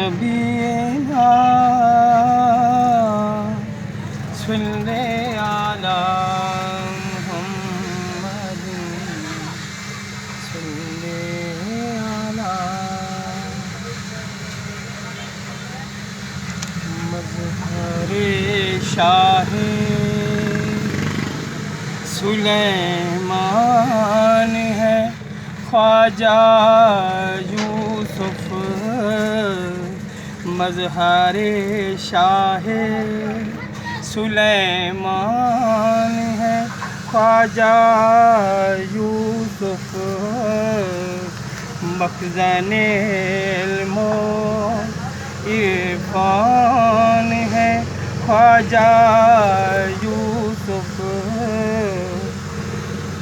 نبینا صلی علی محمد صلی علی مظہر شاہ سلیمان ہے خواجہ یوسف مظہر شاہ سلیمان ہے خواجہ یوسف مخزن علم و عرفان ہے خواجہ یوسف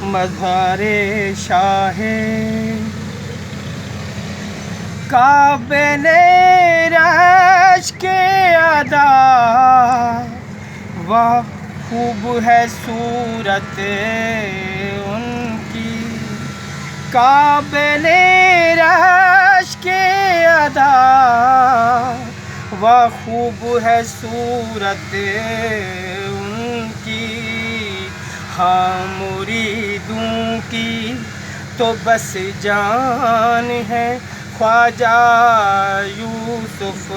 مظہر شاہ قابل رشک ادا وہ خوب ہے صورت ان کی قابل رشک ادا وہ خوب ہے صورت ان کی ہاں مریدوں کی تو بس جان ہے خواجہ یوسف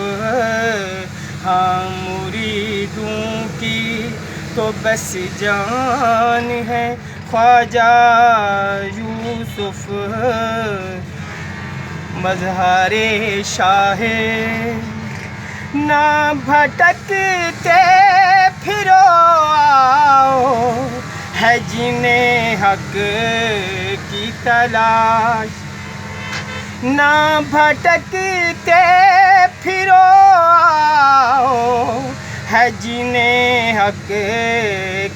ہاں مریدوں کی تو بس جان ہے خواجہ یوسف مظہر شاہ نہ بھٹکتے پھرو آؤ ہے جنہیں حق کی تلاش نہ بھٹکتے پھرو آؤ ہے جنہیں حق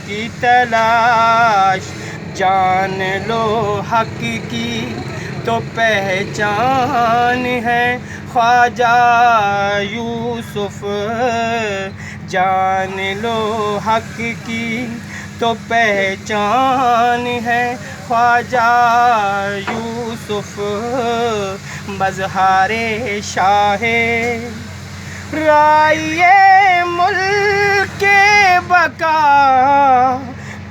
کی تلاش جان لو حق کی تو پہچان ہے خواجہ یوسف جان لو حق کی تو پہچان ہے خواجہ یوسف مظہر شاہ رائے ملک بقا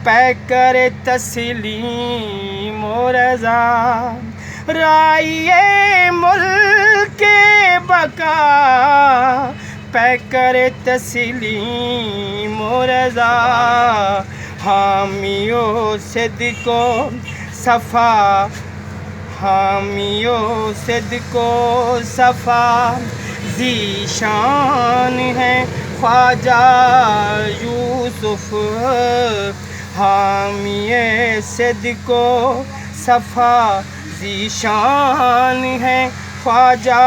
پیکر تسلیم و رضا رائے ملک بقا پیکر تسلیم و رضا حامی و صدق و صفا حامی و صدق و صفا ذیشان ہے خواجہ یوسف حامی صدق و صفا ذیشان ہے خواجہ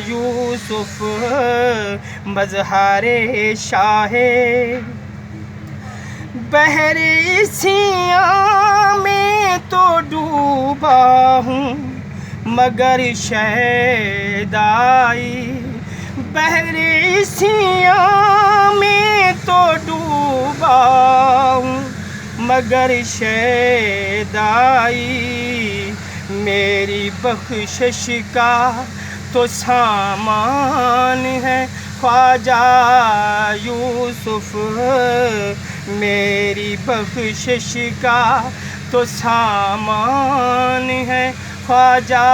یوسف مظہر شاہ بحر سیاہ میں تو ڈوبا ہوں مگر شیدائی بحر سیاہ میں تو ڈوبا ہوں مگر شیدائی میری بخشش کا تو سامان ہے خواجہ یوسف میری بخشش کا تو سامان ہے خواجہ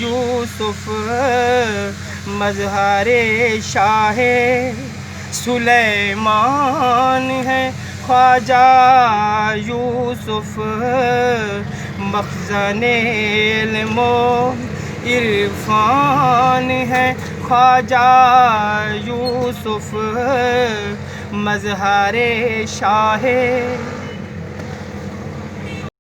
یوسف مظہر شاہ سلیمان ہے خواجہ یوسف مخزن علم و عرفان ہے خواجہ یوسف مظہر شاہ